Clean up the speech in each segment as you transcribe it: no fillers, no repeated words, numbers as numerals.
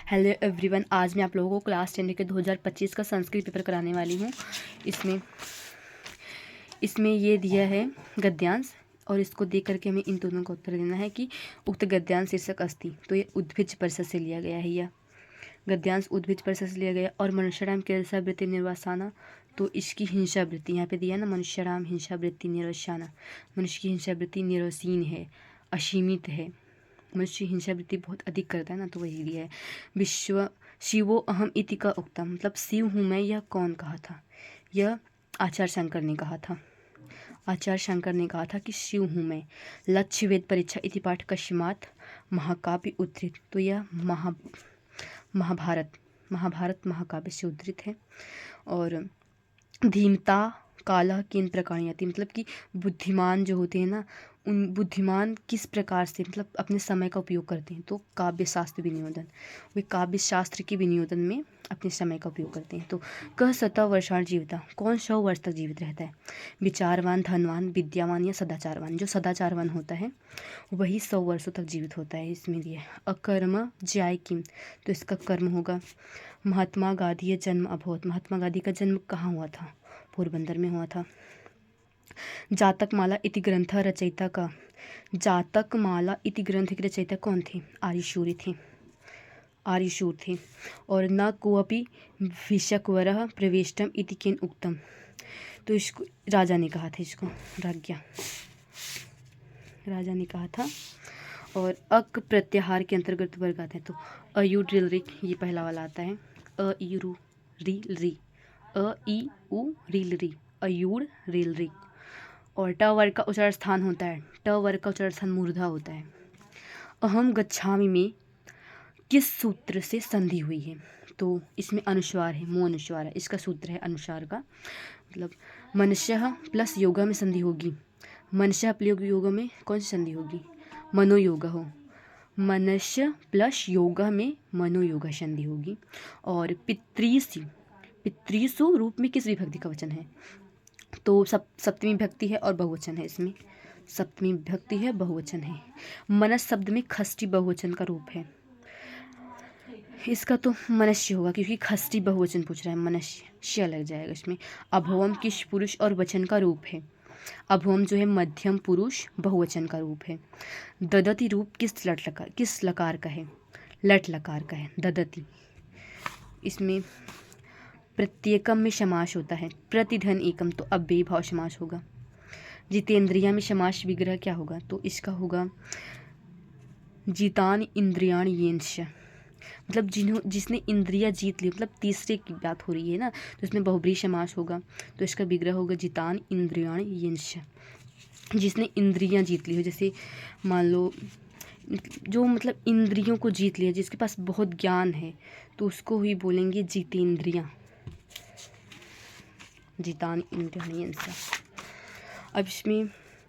Hello everyone, आज मैं आप लोगों को क्लास 10 के 2025 का संस्कृत पेपर कराने वाली हूँ। इसमें ये दिया है गद्यांश, और इसको देख करके हमें इन दोनों का उत्तर देना है कि उक्त गद्यांश शीर्षक अस्ति। तो ये उद्भिज परिषद से लिया गया है, यह गद्यांश उद्भिज परिषद से लिया गया। और मनुष्यराम केलसा वृत्ति निर्वासाना, तो इसकी हिंसा वृत्ति यहाँ पे दिया ना, मनुष्यराम हिंसा वृत्ति निर्वसाना। मनुष्य की हिंसा वृत्ति निर्वसीन है, असीमित है। मनुष्य हिंसा वृत्ति बहुत अधिक करता है ना, तो वही दिया है। विश्व शिवो अहम इति का उक्तम, मतलब शिव हूँ मैं, यह कौन कहा था? यह आचार्य शंकर ने कहा था। आचार्य शंकर ने कहा था कि शिव हूँ मैं। लक्ष्य वेद परीक्षा इति पाठ कस्मात् महाकाव्य उद्धृत, तो यह महाभारत महाकाव्य से उद्धृत है। और धीमता काला किन प्रकारियति, मतलब कि बुद्धिमान जो होते हैं ना, उन बुद्धिमान किस प्रकार से मतलब अपने समय का उपयोग करते हैं। तो काव्य शास्त्र विनियोदन, वे काव्य शास्त्र के विनियोदन में अपने समय का उपयोग करते हैं। तो कह 100 वर्षाण जीविता, कौन 100 वर्ष तक जीवित रहता है? विचारवान, धनवान, विद्यावान या सदाचारवान। जो सदाचारवान होता है वही 100 वर्षों तक जीवित होता है। इसमें दिए अकर्म ज्याय किम, तो इसका कर्म होगा। महात्मा गांधी जन्म अभवत, महात्मा गांधी का जन्म कहाँ हुआ था? पोरबंदर में हुआ था। जातक माला इति ग्रंथ रचयिता का, जातक माला इति ग्रंथ के रचयिता कौन थे? आर्यशूर थे। और न कोऽपि विशकवरः प्रवेष्टम इति केन उक्तम, तो इसको राजा ने कहा था, इसको राजा ने कहा था। और अक प्रत्याहार के अंतर्गत वर्ग आते हैं, तो अयु ड्रिल रि, ये पहला वाला आता है। अ ई रू री री, अ ई उ रील री, अयूर रील री। और ट वर्ग का उच्चारण स्थान होता है, ट वर्ग का उच्चारण स्थान मूर्धा होता है। अहम गच्छामि में किस सूत्र से संधि हुई है? तो इसमें अनुस्वार है, मो अनुस्वार है, इसका सूत्र है अनुस्वार का। मतलब मनुष्य प्लस योगा में संधि होगी। मनुष्य प्लस योगा में कौन सी संधि होगी? मनोयोगा हो। मनुष्य प्लस योगा में मनोयोगा संधि होगी। और पितृसु रूप में किस विभक्ति का वचन है? तो सप्तमी विभक्ति है और बहुवचन है। इसमें सप्तमी विभक्ति है, बहुवचन है। मनस शब्द में खष्टी बहुवचन का रूप है, इसका तो मनुष्य होगा क्योंकि खष्टी बहुवचन पूछ रहा है, मनुष्य लग जाएगा इसमें। अभवम किस पुरुष और वचन का रूप है? अभवम जो है मध्यम पुरुष बहुवचन का रूप है। ददति रूप किस लकार का है? लट लकार का है, ददति। इसमें प्रत्येकम में समास होता है, प्रतिधन एकम, तो अव्ययी भाव समास होगा। जितेंद्रिया में समास विग्रह क्या होगा? तो इसका होगा जितान इंद्रियाण येंश, मतलब जिसने इंद्रिया जीत ली, मतलब तीसरे की बात हो रही है ना, तो इसमें बहुब्रीहि समास होगा। तो इसका विग्रह होगा जितान इंद्रियाण येंश, जिसने इंद्रियां जीत ली हो। जैसे मान लो जो मतलब इंद्रियों को जीत लिया, जिसके पास बहुत ज्ञान है, तो उसको ही बोलेंगे जितेंद्रियां, जितान इंद्रियाण। अब इसमें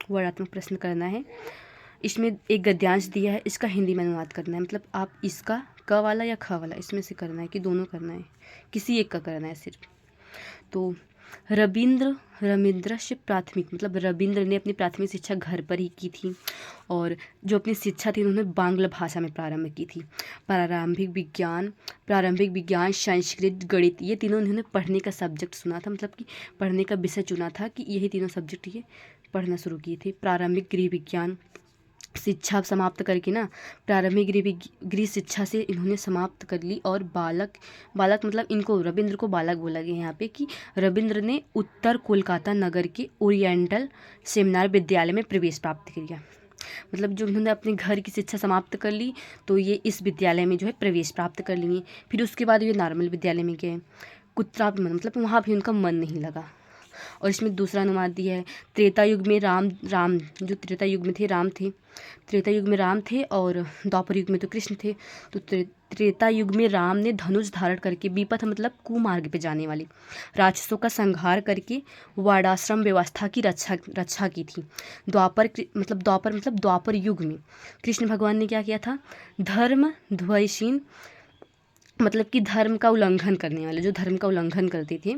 वर्णात्मक प्रश्न करना है। इसमें एक गद्यांश दिया है, इसका हिंदी में अनुवाद करना है। मतलब आप इसका क वाला या ख वाला इसमें से करना है कि दोनों करना है, किसी एक का करना है सिर्फ। तो रविंद्र से प्राथमिक, मतलब रविंद्र ने अपनी प्राथमिक शिक्षा घर पर ही की थी, और जो अपनी शिक्षा थी उन्होंने बांग्ला भाषा में प्रारंभ की थी। प्रारंभिक विज्ञान, संस्कृत, गणित, ये तीनों उन्होंने पढ़ने का सब्जेक्ट सुना था, मतलब कि पढ़ने का विषय चुना था कि यही तीनों सब्जेक्ट ये पढ़ना शुरू किए थे। प्रारंभिक गृह विज्ञान शिक्षा समाप्त करके ना, प्रारंभिक गृह शिक्षा से इन्होंने समाप्त कर ली। और बालक मतलब इनको रविंद्र को बालक बोला गया यहाँ पे, कि रविंद्र ने उत्तर कोलकाता नगर के ओरिएंटल सेमिनार विद्यालय में प्रवेश प्राप्त किया। मतलब जो उन्होंने अपने घर की शिक्षा समाप्त कर ली, तो ये इस विद्यालय में जो है प्रवेश प्राप्त कर लिए। फिर उसके बाद ये नॉर्मल विद्यालय में गए। कुत्रापि मन, मतलब वहाँ भी उनका मन नहीं लगा। और इसमें दूसरा अनुवाद दिया है, त्रेता युग में राम जो त्रेता युग में थे राम थे, त्रेता युग में राम थे, और द्वापर युग में तो कृष्ण थे। तो त्रेता युग में राम ने धनुष धारण करके विपथ मतलब कुमार्ग पे जाने वाले राक्षसों का संहार करके वर्णाश्रम व्यवस्था की रक्षा की थी। द्वापर युग में कृष्ण भगवान ने क्या किया था? धर्म द्वयशीन, मतलब कि धर्म का उल्लंघन करने वाले, जो धर्म का उल्लंघन करते थे,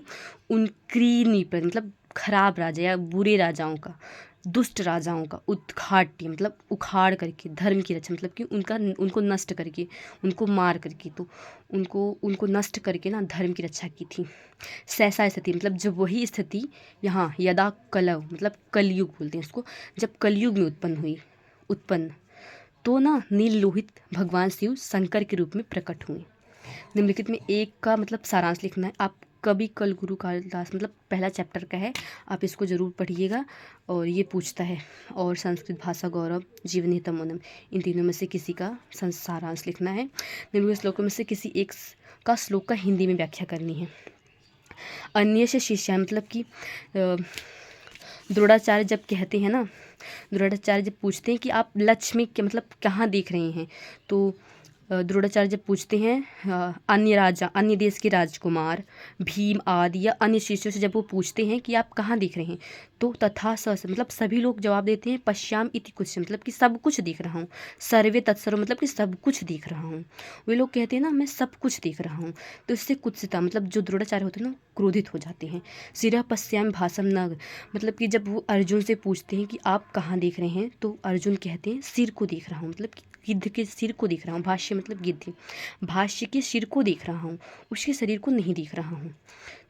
उनकी नीति, मतलब खराब राजा या बुरे राजाओं का दुष्ट राजाओं का उद्घाट्य मतलब उखाड़ करके, धर्म की रक्षा मतलब कि उनको नष्ट करके, उनको मार करके, तो उनको नष्ट करके ना धर्म की रक्षा की थी। सहसा स्थिति मतलब जब वही स्थिति यहाँ यदा कलव मतलब कलयुग बोलते हैं उसको, जब कलयुग में उत्पन्न तो ना नील लोहित भगवान शिव शंकर के रूप में प्रकट हुए। निम्नलिखित में एक का मतलब सारांश लिखना है। आप कवि कल गुरु कालिदास मतलब पहला चैप्टर का है, आप इसको ज़रूर पढ़िएगा। और ये पूछता है और संस्कृत भाषा गौरव जीवन हितम मोनम, इन तीनों में से किसी का सारांश लिखना है। निम्नलिखित श्लोकों में से किसी एक का श्लोक का हिंदी में व्याख्या करनी है। अन्य से शिष्य मतलब कि द्रोणाचार्य जब कहते हैं ना, द्रोणाचार्य जब पूछते हैं कि आप लक्ष्मी के मतलब कहाँ देख रहे हैं, तो द्रोणाचार्य जब पूछते हैं अन्य देश के राजकुमार भीम आदि या अन्य शिष्यों से जब वो पूछते हैं कि आप कहाँ देख रहे हैं, तो तथा स मतलब सभी लोग जवाब देते हैं पश्याम इति कुछ मतलब कि सब कुछ देख रहा हूँ। सर्वे तत्सर्व मतलब कि सब कुछ देख रहा हूँ। वे लोग कहते हैं ना मैं सब कुछ देख रहा हूँ, तो इससे कुत्सिता मतलब जो द्रोणाचार्य होते हैं ना क्रोधित हो जाते हैं। सिरा पश्याम भाषम नग मतलब कि जब वो अर्जुन से पूछते हैं कि आप कहाँ देख रहे हैं, तो अर्जुन कहते हैं सिर को देख रहा हूँ मतलब कि गिद्ध के सिर को देख रहा हूँ। भाष्य मतलब गिद्ध, भाष्य के सिर को देख रहा हूँ, उसके शरीर को नहीं देख रहा हूँ।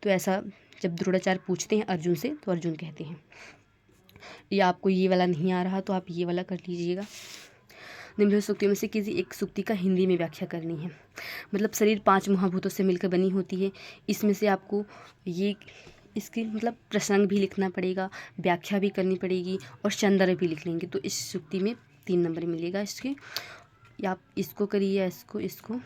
तो ऐसा जब द्रोणाचार्य पूछते हैं अर्जुन से, तो अर्जुन कहते हैं या आपको ये वाला नहीं आ रहा तो आप ये वाला कर लीजिएगा। निम्नलिखित सूक्तियों में से किसी एक सूक्ति का हिंदी में व्याख्या करनी है। मतलब शरीर 5 महाभूतों से मिलकर बनी होती है। इसमें से आपको ये इसकी मतलब प्रसंग भी लिखना पड़ेगा, व्याख्या भी करनी पड़ेगी और संदर्भ भी लिख लेंगे, तो इस सूक्ति में 3 नंबर मिलेगा इसके। या आप इसको करिए या इसको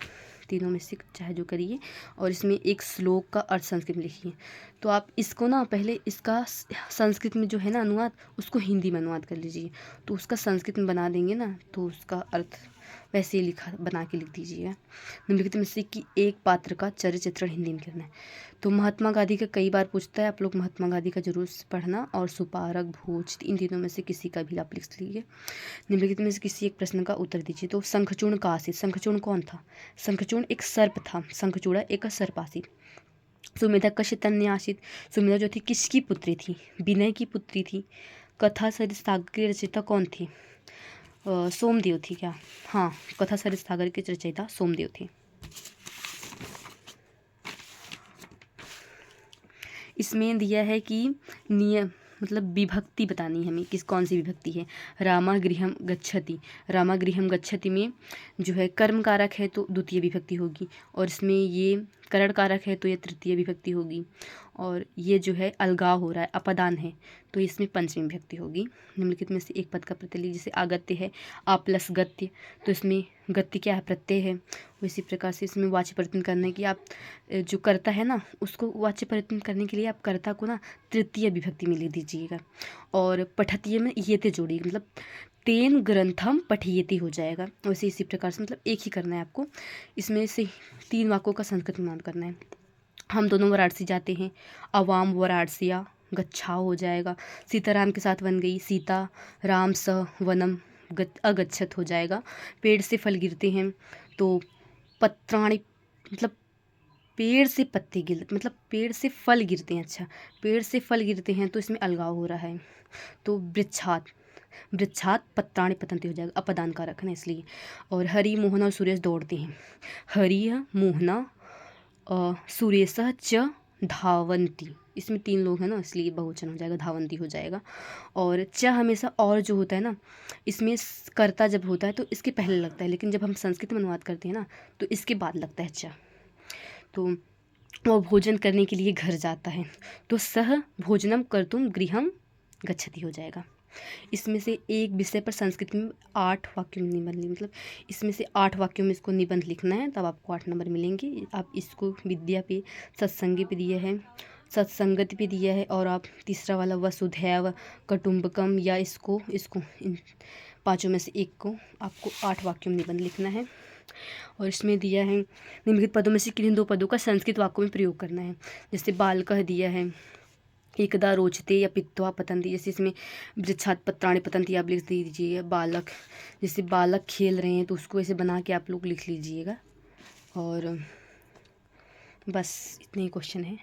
तीनों में से चाहे जो करिए। और इसमें एक श्लोक का अर्थ संस्कृत में लिखिए। तो आप इसको ना पहले इसका संस्कृत में जो है ना अनुवाद, उसको हिंदी में अनुवाद कर लीजिए, तो उसका संस्कृत में बना देंगे ना, तो उसका अर्थ वैसे ही बना के लिख दीजिएगा। निम्नलिखित में से कि एक पात्र का चरित्र चित्रण हिंदी में करना है। तो महात्मा गांधी का कई बार पूछता है, आप लोग महात्मा गांधी का जरूर पढ़ना। और सुपारक भोज, इन तीनों में से किसी का भी आप लिख लीजिए। निम्नलिखित में से किसी एक प्रश्न का उत्तर दीजिए। तो शंखचूर्ण का आसित, शंखचूर्ण कौन था? शंखचूर्ण एक सर्प था, शंखचूड़ा एक सर्पासित। सुमेधा कश्यतन्यासित, सुमेधा जो थी किसकी पुत्री थी? विनय की पुत्री थी। कथा सरित सागर की रचयिता कौन थी? सोमदेव थी क्या? हाँ, कथा सरित सागर के रचयिता सोमदेव थे। इसमें दिया है कि नियम मतलब विभक्ति बतानी है हमें, किस कौन सी विभक्ति है। रामा गृहम गच्छति, रामा गृहम गच्छति में जो है कर्म कारक है तो द्वितीय विभक्ति होगी, और इसमें ये करण कारक है तो ये तृतीय विभक्ति होगी, और ये जो है अलगाव हो रहा है अपदान है तो इसमें पंचमी विभक्ति होगी। निम्नलिखित में से एक पद का प्रत्यय जैसे आगत्य है आ प्लस गत्य, तो इसमें गत्य क्या है? प्रत्यय है। इसी प्रकार से इसमें वाच्य परिवर्तन करना है कि आप जो कर्ता है ना उसको वाच्य परिवर्तन करने के लिए आप कर्ता को ना तृतीय विभक्ति में लिख दीजिएगा। और पठतीय में येते जोड़िए, मतलब तेन ग्रंथम पठियेति हो जाएगा। वैसे इसी प्रकार से मतलब एक ही करना है आपको। इसमें से 3 वाक्यों का संस्कृत अनुवाद करना है। हम दोनों वाराणसी जाते हैं, अवाम वाराणसिया गच्छाओ हो जाएगा। सीताराम के साथ बन गई, सीता राम स वनम अगच्छत हो जाएगा। पेड़ से फल गिरते हैं तो पत्राणि मतलब पेड़ से पत्ते गिर मतलब पेड़ से फल गिरते हैं। अच्छा, पेड़ से फल गिरते हैं तो इसमें अलगाव हो रहा है, तो वृक्षात पत्राणि पतंती हो जाएगा, अपदान का रखना इसलिए। और हरि मोहना और सुरेश दौड़ते हैं, हरि मोहना सुरेश च धावंती, इसमें 3 लोग हैं ना इसलिए बहुवचन हो जाएगा, धावंती हो जाएगा। और च हमेशा और जो होता है ना, इसमें कर्ता जब होता है तो इसके पहले लगता है, लेकिन जब हम संस्कृत में अनुवाद करते हैं ना तो इसके बाद लगता है च। तो वो भोजन करने के लिए घर जाता है तो सह भोजनम कर्तुम गृहम गच्छति हो जाएगा। इसमें से एक विषय पर संस्कृत में 8 वाक्यों में निबंध, मतलब इसमें से 8 वाक्यों में इसको निबंध लिखना है, तब आपको 8 नंबर मिलेंगे। आप इसको विद्या पे, सत्संगी पे दिया है, सत्संगति पे दिया है, और आप तीसरा वाला वसुधैव कुटुंबकम या इसको इन 5 में से एक को आपको 8 वाक्यों में निबंध लिखना है। और इसमें दिया है निम्नलिखित पदों में से किन 2 पदों का संस्कृत वाक्यों में प्रयोग करना है। जैसे बालकः दिया है, एकदा रोचते या पित्वा पतंती, जैसे इसमें वृक्षात पत्राणि पतंती आप लिख दीजिए। बालक, जैसे बालक खेल रहे हैं तो उसको ऐसे बना के आप लोग लिख लीजिएगा। और बस इतने ही क्वेश्चन है।